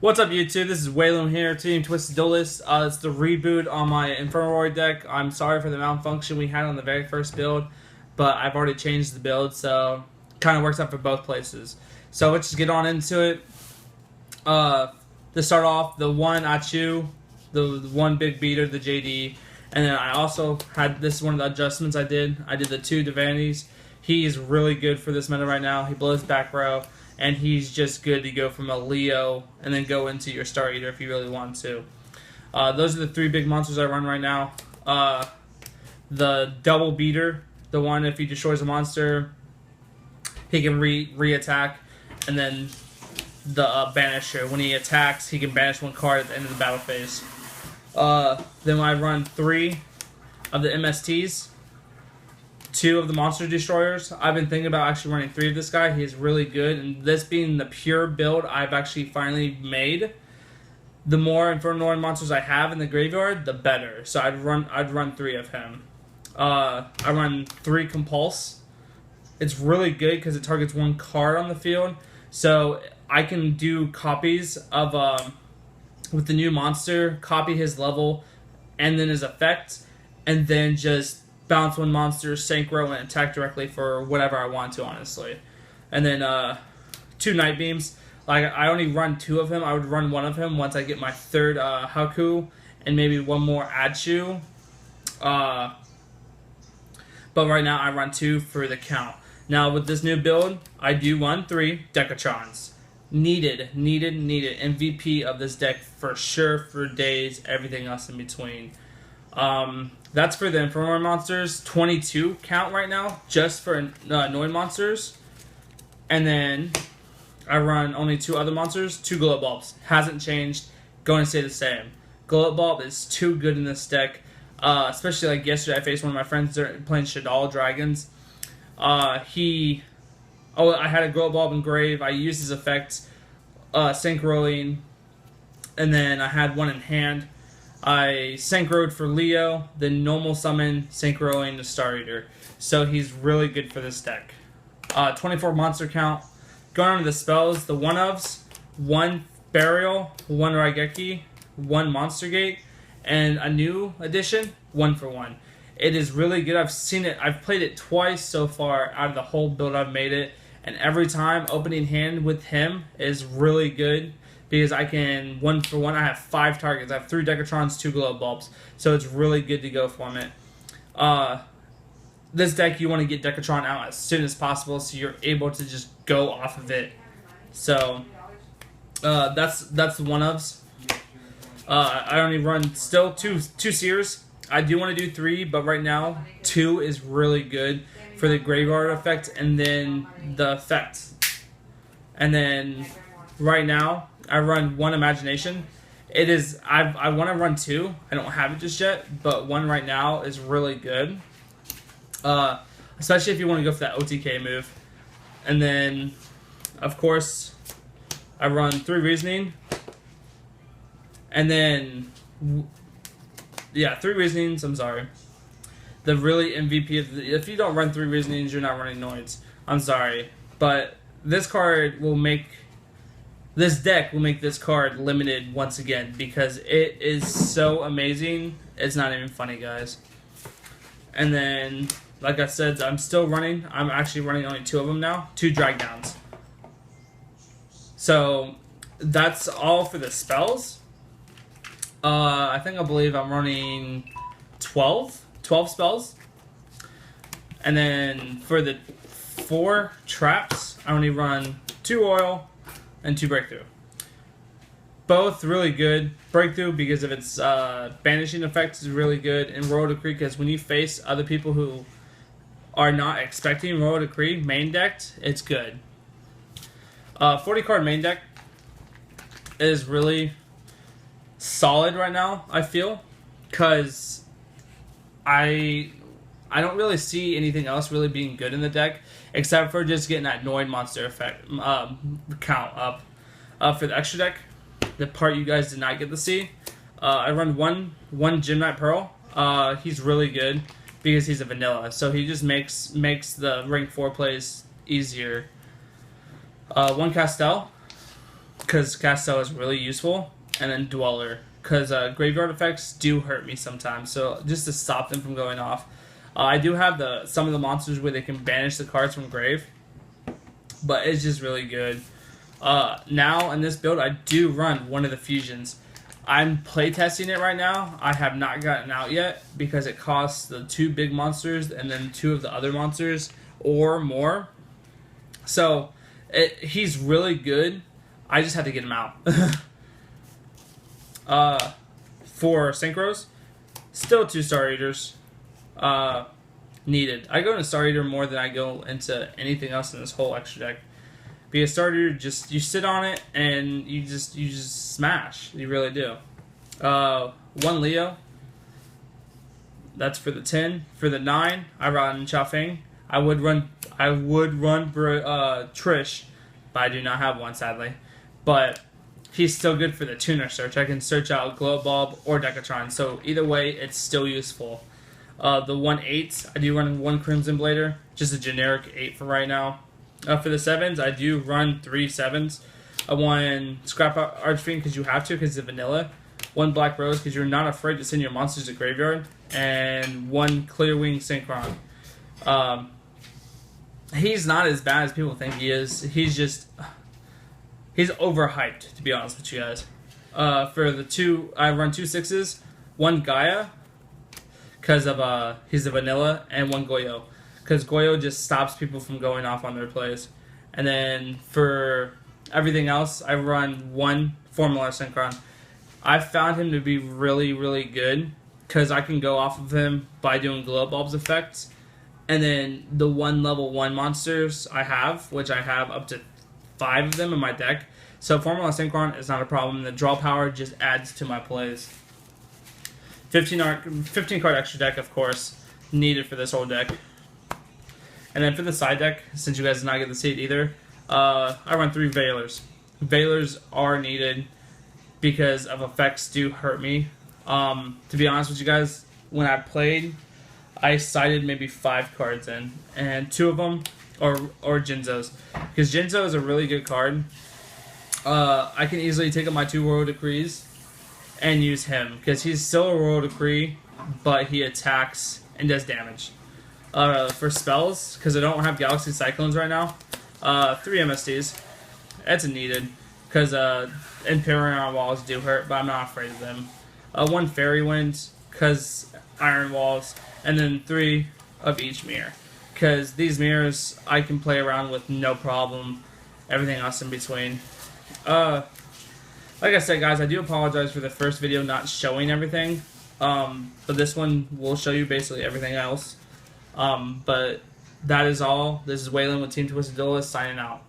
What's up, YouTube? This is Waylon here, TeamTwistedDuelist. It's the reboot on my Infernoid deck. I'm sorry for the malfunction we had on the very first build, but I've already changed the build, so kind of works out for both places. So let's just get on into it. To start off, the one Achu, the one big beater, the JD, and then I also had, this is one of the adjustments I did. I did the two Divanities. He is really good for this meta right now. He blows back row. And he's just good to go from a Leo and then go into your Star Eater if you really want to. Those are the three big monsters I run right now. The double beater, the one if he destroys a monster, he can re-attack. And then the banisher, when he attacks, he can banish one card at the end of the battle phase. Then I run 3 of the MSTs. 2 of the monster destroyers. I've been thinking about actually running 3 of this guy. He is really good, and this being the pure build I've actually finally made, the more Infernoid monsters I have in the graveyard, the better. So I'd run 3 of him. I run 3 Compulse. It's really good because it targets 1 card on the field, so I can do copies of with the new monster, copy his level, and then his effect, and then just bounce 1 monster, synchro, and attack directly for whatever I want to, honestly. And then 2 Night Beams. Like, I only run 2 of him. I would run 1 of him once I get my 3rd Haku and maybe 1 more Achu. But right now I run 2 for the count. Now with this new build, I do run 3 Decatrons. Needed. MVP of this deck for sure for days, everything else in between. That's for the Infernoid monsters. 22 count right now, just for Noid monsters. And then I run only 2 other monsters, 2 Glow Bulbs. Hasn't changed, going to stay the same. Glow Bulb is too good in this deck. Especially like yesterday, I faced one of my friends playing Shadal Dragons. I had a Glow Bulb in Grave. I used his effect, Synchroing, and then I had 1 in hand. I synchroed for Leo, then normal summon, synchroing to Star Eater. So he's really good for this deck. 24 monster count. Going on to the spells, the 1-ofs, 1 Burial, 1 Raigeki, 1 Monster Gate, and a new addition, 1 for 1. It is really good. I've seen it. I've played it twice so far out of the whole build I've made it. And every time, opening hand with him is really good. Because I can, 1 for 1, I have 5 targets. I have 3 Decatrons, 2 Glow Bulbs. So it's really good to go from it. This deck, you want to get Decatron out as soon as possible so you're able to just go off of it. So, that's the 1-ofs. I only run still two Seers. I do want to do 3, but right now, 2 is really good for the Graveyard effect and then the effect. And then, right now, I run 1 Imagination. I want to run 2. I don't have it just yet, but 1 right now is really good. Especially if you want to go for that OTK move. And then, of course, I run 3 Reasoning. And then, yeah, 3 Reasonings, I'm sorry. The really MVP, if you don't run 3 Reasonings, you're not running Noids. I'm sorry. But this card will make... This deck will make this card limited once again because it is so amazing. It's not even funny, guys. And then, like I said, I'm still running. I'm actually running only 2 of them now. 2 Drag Downs. So, that's all for the spells. I believe I'm running 12 spells. And then, for the 4 traps, I only run 2 Oil and 2 Breakthrough. Both really good. Breakthrough because of its banishing effect is really good. And Royal Decree because when you face other people who are not expecting Royal Decree main decked, it's good. 40 card main deck is really solid right now, I feel. Because I don't really see anything else really being good in the deck, except for just getting that Noid monster effect count up. For the extra deck, the part you guys did not get to see, I run one Gem Knight Pearl. He's really good because he's a vanilla, so he just makes the rank 4 plays easier. 1 Castel, because Castel is really useful, and then Dweller, because graveyard effects do hurt me sometimes, so just to stop them from going off. I do have some of the monsters where they can banish the cards from grave, but it's just really good. Now, in this build, I do run one of the fusions. I'm playtesting it right now. I have not gotten out yet because it costs the 2 big monsters and then 2 of the other monsters or more. So, he's really good. I just had to get him out. For Synchros, still 2 Star Eaters needed. I go into Star Eater more than I go into anything else in this whole extra deck. Because Star Eater, you sit on it and you just smash. You really do. 1 Leo. That's for the 10. For the 9, I run Chafing. I would run Trish, but I do not have one, sadly. But he's still good for the tuner search. I can search out Glow Bulb or Decatron, so either way, it's still useful. The 1/8, I do run 1 Crimson Blader, just a generic 8 for right now. For the 7s, I do run 3 7s. 1 Scrap Archfiend because you have to, because it's vanilla. 1 Black Rose because you're not afraid to send your monsters to graveyard. And 1 Clearwing Synchron. He's not as bad as people think he is. He's overhyped, to be honest with you guys. For the 2, I run 2 6s. 1 Gaia because of he's a vanilla, and 1 Goyo because Goyo just stops people from going off on their plays. And then for everything else, I run 1 Formula Synchron. I found him to be really, really good because I can go off of him by doing Glow Bulbs effects. And then the 1 level 1 monsters I have, which I have up to 5 of them in my deck. So Formula Synchron is not a problem. The draw power just adds to my plays. 15 card extra deck, of course, needed for this whole deck. And then for the side deck, since you guys did not get to see it either, I run 3 Veilers. Veilers are needed because of effects do hurt me. To be honest with you guys, when I played, I cited maybe 5 cards in, and 2 of them are Jinzos. Because Jinzo is a really good card. I can easily take up my 2 Royal Decrees and use him, because he's still a Royal Decree, but he attacks and does damage. For spells, because I don't have Galaxy Cyclones right now, 3 MSTs. That's needed, because Imperial Walls do hurt, but I'm not afraid of them. 1 Fairy Wind, because Iron Walls, and then 3 of each mirror. Because these mirrors, I can play around with no problem. Everything else in between. Like I said, guys, I do apologize for the first video not showing everything. But this one will show you basically everything else. But that is all. This is Waylon with Team Twisted Duelist signing out.